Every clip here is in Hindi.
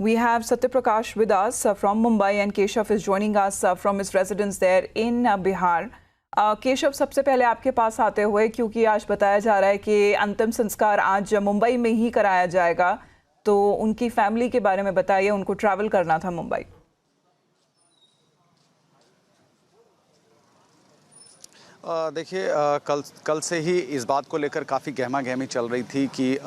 We have Satya Prakash with us from Mumbai and Keshav is joining us from his residence there in Bihar. Keshav, सबसे पहले आपके पास आते हुए, क्योंकि आज बताया जा रहा है कि अंतिम संस्कार आज मुंबई में ही कराया जाएगा, तो उनकी फैमिली के बारे में बताइए। उनको ट्रैवल करना था मुंबई। देखिए, कल से ही इस बात को लेकर काफ़ी गहमा-गहमी चल रही थी कि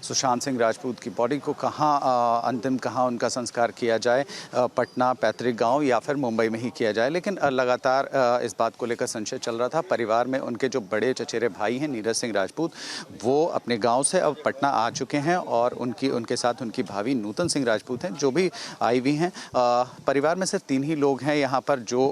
सुशांत सिंह राजपूत की बॉडी को कहाँ उनका संस्कार किया जाए, पटना पैतृक गांव या फिर मुंबई में ही किया जाए। लेकिन लगातार इस बात को लेकर संशय चल रहा था। परिवार में उनके जो बड़े चचेरे भाई हैं नीरज सिंह राजपूत, वो अपने गाँव से अब पटना आ चुके हैं और उनके साथ उनकी भाभी नूतन सिंह राजपूत हैं, जो भी आई हुई हैं। परिवार में सिर्फ 3 ही लोग हैं यहाँ पर जो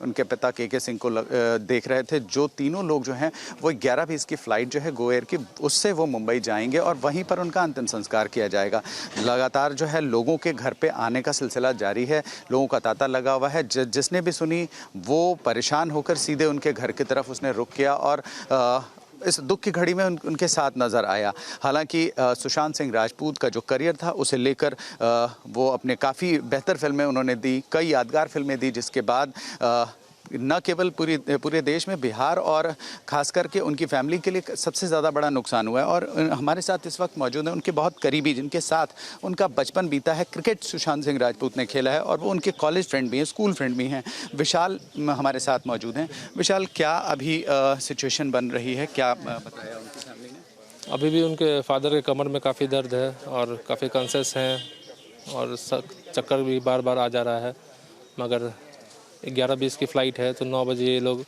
उनके पिता के सिंह को देख रहे थे। जो तीनों लोग जो हैं वो 11:20 की फ़्लाइट जो है गो एयर की, उससे वो मुंबई जाएंगे और वहीं पर उनका अंतिम संस्कार किया जाएगा। लगातार जो है लोगों के घर पे आने का सिलसिला जारी है, लोगों का तांता लगा हुआ है। जिसने भी सुनी वो परेशान होकर सीधे उनके घर की तरफ उसने रुख किया और इस दुख की घड़ी में उनके साथ नज़र आया। हालांकि सुशांत सिंह राजपूत का जो करियर था उसे लेकर वो अपने काफ़ी बेहतर फिल्में उन्होंने दी, कई यादगार फिल्में दी, जिसके बाद न केवल पूरे देश में, बिहार और ख़ास करके उनकी फैमिली के लिए सबसे ज़्यादा बड़ा नुकसान हुआ है। और हमारे साथ इस वक्त मौजूद हैं उनके बहुत करीबी, जिनके साथ उनका बचपन बीता है। क्रिकेट सुशांत सिंह राजपूत ने खेला है और वो उनके कॉलेज फ्रेंड भी हैं, स्कूल फ्रेंड भी हैं। विशाल हमारे साथ मौजूद हैं। विशाल, क्या अभी सिचुएशन बन रही है, क्या बताया उनकी फैमिली ने? अभी भी उनके फादर के कमर में काफ़ी दर्द है और काफ़ी कॉन्शियस हैं और चक्कर भी बार बार आ जा रहा है। मगर 11:20 की फ़्लाइट है तो 9 बजे ये लोग,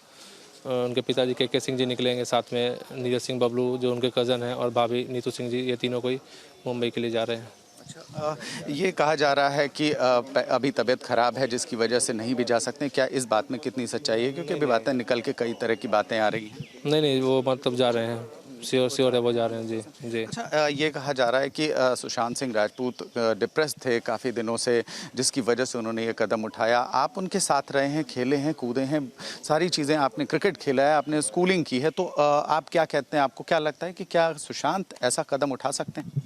उनके पिताजी के सिंह जी निकलेंगे, साथ में नीरज सिंह बबलू जो उनके कज़न हैं और भाभी नीतू सिंह जी, ये तीनों को ही मुंबई के लिए जा रहे हैं। अच्छा, ये कहा जा रहा है कि अभी तबीयत ख़राब है जिसकी वजह से नहीं भी जा सकते। क्या इस बात में कितनी सच्चाई है? क्योंकि अभी बातें निकल के कई तरह की बातें आ रही हैं। नहीं, वो मतलब जा रहे हैं, श्योर है, वो जा रहे हैं जी। अच्छा, ये कहा जा रहा है कि सुशांत सिंह राजपूत डिप्रेस थे काफ़ी दिनों से, जिसकी वजह से उन्होंने ये कदम उठाया। आप उनके साथ रहे हैं, खेले हैं, कूदे हैं, सारी चीज़ें, आपने क्रिकेट खेला है, आपने स्कूलिंग की है, तो आप क्या कहते हैं? आपको क्या लगता है कि क्या सुशांत ऐसा कदम उठा सकते हैं?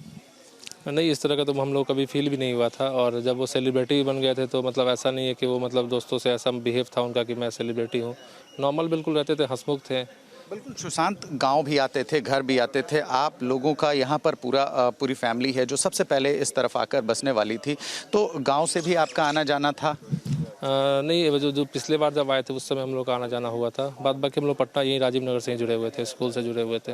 नहीं, इस तरह का तो हम लोग कभी फील भी नहीं हुआ था। और जब वो सेलिब्रिटी बन गए थे तो मतलब ऐसा नहीं है कि वो मतलब दोस्तों से ऐसा बिहेव था उनका कि मैं सेलिब्रिटी हूँ। नॉर्मल बिल्कुल रहते थे, हंसमुख थे। बिल्कुल, सुशांत गांव भी आते थे, घर भी आते थे। आप लोगों का यहाँ पर पूरी फैमिली है जो सबसे पहले इस तरफ आकर बसने वाली थी, तो गांव से भी आपका आना जाना था? नहीं, जो पिछले बार जब आए थे उस समय हम लोग का आना जाना हुआ था। बाद बाकी हम लोग पटना यहीं राजीव नगर से ही जुड़े हुए थे, स्कूल से जुड़े हुए थे।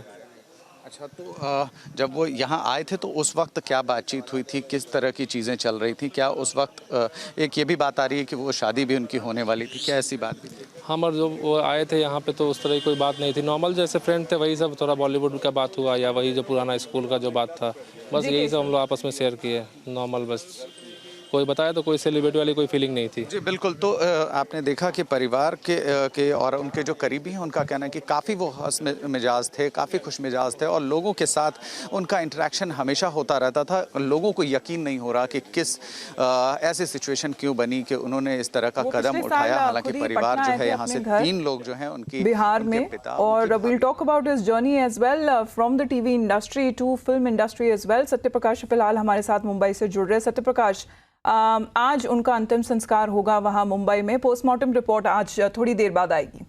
अच्छा, तो जब वो यहाँ आए थे तो उस वक्त क्या बातचीत हुई थी, किस तरह की चीज़ें चल रही थी? क्या उस वक्त एक ये भी बात आ रही है कि वो शादी भी उनकी होने वाली थी, क्या ऐसी बात भी थी? हम और जो वो आए थे यहाँ पे तो उस तरह की कोई बात नहीं थी, नॉर्मल जैसे फ्रेंड थे वही सब, थोड़ा बॉलीवुड का बात हुआ या वही जो पुराना स्कूल का जो बात था, बस यही सब हम लोग आपस में शेयर किए, नॉर्मल। बस कोई बताया तो कोई सेलिब्रिटी वाली कोई फीलिंग नहीं थी जी। बिल्कुल, तो आपने देखा कि परिवार के और उनके जो करीबी हैं उनका कहना है कि काफ़ी वो हंस मिजाज थे, काफ़ी खुश मिजाज थे और लोगों के साथ उनका इंटरेक्शन हमेशा होता रहता था। लोगों को यकीन नहीं हो रहा कि किस ऐसी सिचुएशन क्यों बनी कि उन्होंने इस तरह का कदम उठाया। हालांकि परिवार जो है यहाँ से 3 लोग जो हैं उनकी बिहार में, और we'll talk about his journey as well from the TV industry to film industry as well. Satya Prakash फिलहाल हमारे साथ मुंबई से जुड़ रहे। सत्य प्रकाश, आज उनका अंतिम संस्कार होगा वहां मुंबई में, पोस्टमार्टम रिपोर्ट आज थोड़ी देर बाद आएगी।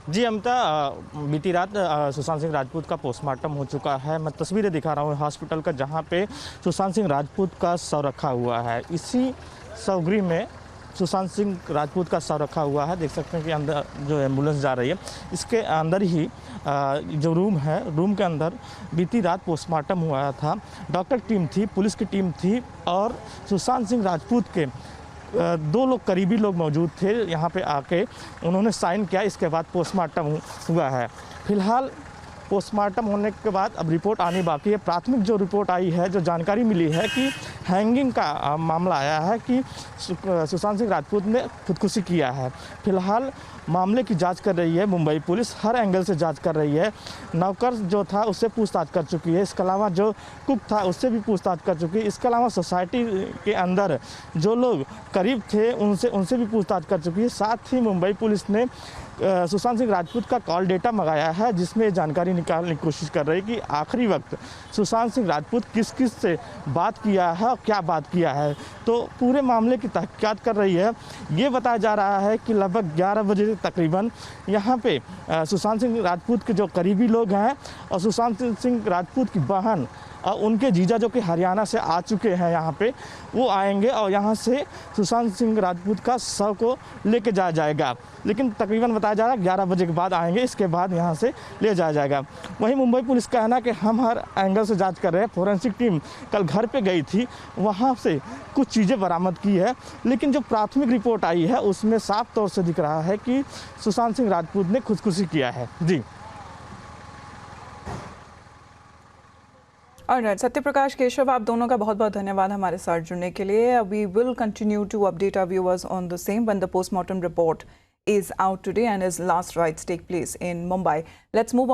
जी अमता, बीती रात सुशांत सिंह राजपूत का पोस्टमार्टम हो चुका है। मैं तस्वीरें दिखा रहा हूँ हॉस्पिटल का, जहाँ पे सुशांत सिंह राजपूत का शव रखा हुआ है। इसी शवगृह में सुशांत सिंह राजपूत का शव रखा हुआ है। देख सकते हैं कि अंदर जो एम्बुलेंस जा रही है, इसके अंदर ही जो रूम है, रूम के अंदर बीती रात पोस्टमार्टम हुआ था। डॉक्टर टीम थी, पुलिस की टीम थी और सुशांत सिंह राजपूत के 2 लोग करीबी लोग मौजूद थे। यहाँ पे आके उन्होंने साइन किया, इसके बाद पोस्टमार्टम हुआ है। फिलहाल पोस्टमार्टम होने के बाद अब रिपोर्ट आनी बाकी है। प्राथमिक जो रिपोर्ट आई है, जो जानकारी मिली है कि हैंगिंग का मामला आया है कि सुशांत सिंह राजपूत ने खुदकुशी किया है। फिलहाल मामले की जांच कर रही है मुंबई पुलिस, हर एंगल से जांच कर रही है। नौकर जो था उससे पूछताछ कर चुकी है, इसके अलावा जो कुक था उससे भी पूछताछ कर चुकी है। इसके अलावा सोसाइटी के अंदर जो लोग करीब थे उनसे भी पूछताछ कर चुकी है। साथ ही मुंबई पुलिस ने सुशांत सिंह राजपूत का कॉल डेटा मंगाया है, जिसमें जानकारी निकालने की कोशिश कर रही है कि आखिरी वक्त सुशांत सिंह राजपूत किस किस से बात किया है और क्या बात किया है। तो पूरे मामले की तहकीकात कर रही है। ये बताया जा रहा है कि लगभग 11 बजे तकरीबन यहाँ पे सुशांत सिंह राजपूत के जो करीबी लोग हैं और सुशांत सिंह राजपूत की बहन और उनके जीजा जो कि हरियाणा से आ चुके हैं यहाँ पे, वो आएंगे और यहाँ से सुशांत सिंह राजपूत का शव को लेके जाया जाएगा। लेकिन तकरीबन बताया जा रहा है 11 बजे के बाद आएंगे, इसके बाद यहाँ से ले जाया जाएगा। वहीं मुंबई पुलिस का कहना कि हम हर एंगल से जांच कर रहे हैं। फोरेंसिक टीम कल घर पे गई थी, वहाँ से कुछ चीज़ें बरामद की है, लेकिन जो प्राथमिक रिपोर्ट आई है उसमें साफ तौर से दिख रहा है कि सुशांत सिंह राजपूत ने खुदकुशी किया है। जी ऑलराइट, सत्यप्रकाश, केशव, आप दोनों का बहुत बहुत धन्यवाद हमारे साथ जुड़ने के लिए। We will continue to update our viewers on the same when the postmortem report is out today and his last rites take place in Mumbai. Let's move on.